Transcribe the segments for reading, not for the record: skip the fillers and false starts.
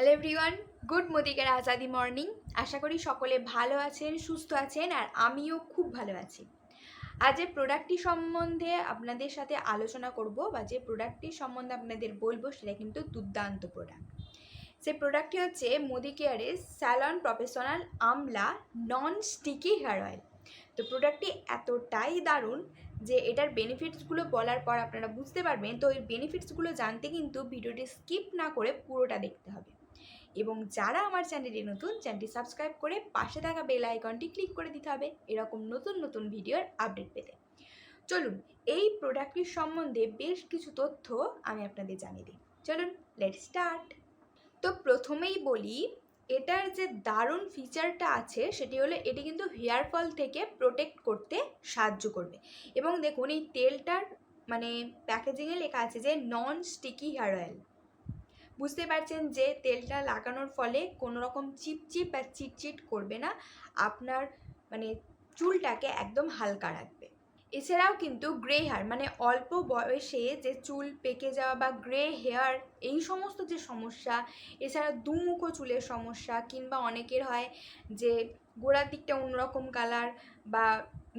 Hello everyone, good মোদিকের Azadi morning. আশা করি সকলে ভালো আছেন, সুস্থ আছেন, আর আমিও খুব ভালো আছি। আজ যে প্রোডাক্টটি সম্বন্ধে আপনাদের সাথে আলোচনা করব বা যে প্রোডাক্টটি সম্বন্ধে আপনাদের বলবো সেটা কিন্তু দুর্দান্ত প্রোডাক্ট। সেই প্রোডাক্টটি হচ্ছে মোদি কেয়ারের স্যালন প্রফেশনাল আমলা নন স্টিকি হেয়ার অয়েল। তো প্রোডাক্টটি এতটাই দারুণ যে এটার বেনিফিটসগুলো বলার পর আপনারা বুঝতে পারবেন। তো এই বেনিফিটসগুলো জানতে কিন্তু ভিডিওটি স্কিপ না করে পুরোটা দেখতে হবে। এবং যারা আমার চ্যানেলে নতুন, চ্যানেলটি সাবস্ক্রাইব করে পাশে থাকা বেল আইকনটি ক্লিক করে দিতে হবে এরকম নতুন নতুন ভিডিওর আপডেট পেতে। চলুন এই প্রোডাক্টটির সম্বন্ধে বেশ কিছু তথ্য আমি আপনাদের জানিয়ে দিই। চলুন লেটস স্টার্ট। তো প্রথমেই বলি, এটার যে দারুণ ফিচারটা আছে সেটি হলো এটি কিন্তু হেয়ার ফল থেকে প্রোটেক্ট করতে সাহায্য করবে। এবং দেখুন এই তেলটার প্যাকেজিংয়ে লেখা আছে যে নন স্টিকি হেয়ার অয়েল। বুঝতে পারছেন যে তেলটা লাগানোর ফলে কোনো রকম চিপচিপ বা চিটচিট করবে না, আপনার চুলটাকে একদম হালকা রাখবে। এছাড়াও কিন্তু গ্রে হেয়ার অল্প বয়সে যে চুল পেকে যাওয়া বা গ্রে হেয়ার এই সমস্ত যে সমস্যা, এছাড়া দুমুখো চুলের সমস্যা, কিংবা অনেকের হয় যে গোড়ার দিকটা অন্যরকম কালার বা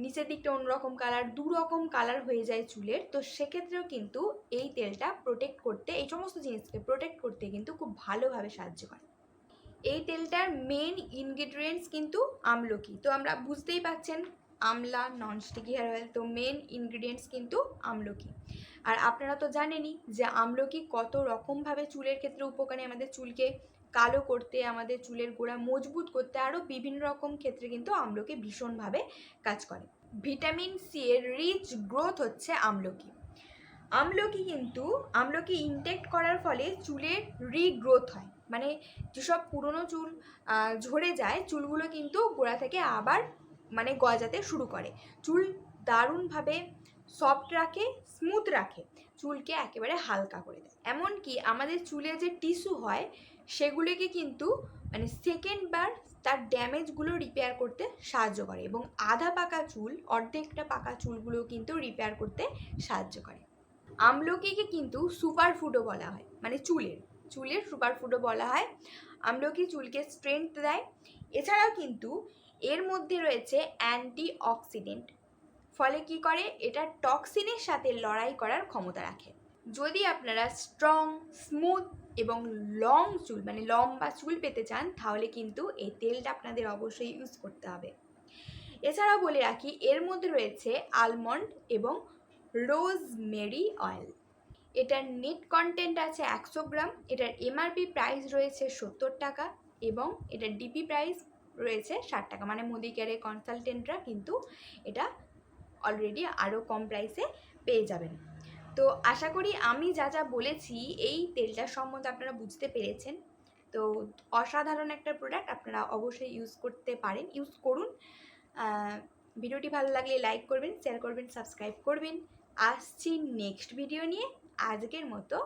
নিচের দিকটা অন্যরকম কালার, দুরকম কালার হয়ে যায় চুলের, তো সেক্ষেত্রেও কিন্তু এই তেলটা প্রোটেক্ট করতে, এই সমস্ত জিনিসকে প্রোটেক্ট করতে কিন্তু খুব ভালোভাবে সাহায্য করে। এই তেলটার মেন ইনগ্রিডিয়েন্টস কিন্তু আমলকি। তো আমরা বুঝতেই পারছেন আমলা ননস্টিকি হেয়ার অয়েল, তো মেন ইনগ্রিডিয়েন্টস কিন্তু আমলকি। আর আপনারা তো জানেনই যে আমলকি কত রকমভাবে চুলের ক্ষেত্রে উপকারী, আমাদের চুলকে কালো করতে, আমাদের চুলের গোড়া মজবুত করতে, আরও বিভিন্ন রকম ক্ষেত্রে কিন্তু আমলকি ভীষণভাবে কাজ করে। ভিটামিন সি এর রিচ গ্রোথ হচ্ছে আমলকি। আমলকি ইনটেক্ট করার ফলে চুলের রিগ্রোথ হয়, যেসব পুরনো চুল ঝরে যায়, চুলগুলো কিন্তু গোড়া থেকে আবার গজাতে শুরু করে। চুল দারুণভাবে সফট রাখে, স্মুথ রাখে, চুলকে একেবারে হালকা করে দেয়। এমনকি আমাদের চুলে যে টিস্যু হয় সেগুলিকে কিন্তু সেকেন্ডবার তার ড্যামেজগুলো রিপেয়ার করতে সাহায্য করে, এবং আধা পাকা চুল, অর্ধেকটা পাকা চুলগুলো কিন্তু রিপেয়ার করতে সাহায্য করে। আমলকিকে কিন্তু সুপারফুডও বলা হয়, চুলের সুপারফুডও বলা হয়। আমলকি চুলকে স্ট্রেংথ দেয়। এছাড়াও কিন্তু এর মধ্যে রয়েছে অ্যান্টি অক্সিডেন্ট, ফলে কি করে, এটা টক্সিনের সাথে লড়াই করার ক্ষমতা রাখে। যদি আপনারা স্ট্রং, স্মুথ এবং লং চুল লম্বা চুল পেতে চান, তাহলে কিন্তু এই তেলটা আপনাদের অবশ্যই ইউজ করতে হবে। এছাড়াও বলে রাখি, এর মধ্যে রয়েছে আলমন্ড এবং রোজমেরি অয়েল। এটার নেট কন্টেন্ট আছে 100 গ্রাম। এটার এমআরপি প্রাইস রয়েছে 70 টাকা এবং এটার ডিপি প্রাইস রয়েছে 60 টাকা। মোদি কেয়ারের কনসালটেন্টরা কিন্তু এটা অলরেডি আরও কম প্রাইসে পেয়ে যাবেন। তো আশা করি আমি যা যা বলেছি এই তেলটার সম্বন্ধে আপনারা বুঝতে পেরেছেন। তো অসাধারণ একটা প্রোডাক্ট, আপনারা অবশ্যই ইউজ করতে পারেন, ইউজ করুন। ভিডিওটি ভালো লাগলে লাইক করবেন, শেয়ার করবেন, সাবস্ক্রাইব করবেন। আসছি নেক্সট ভিডিও নিয়ে। আজকের মতো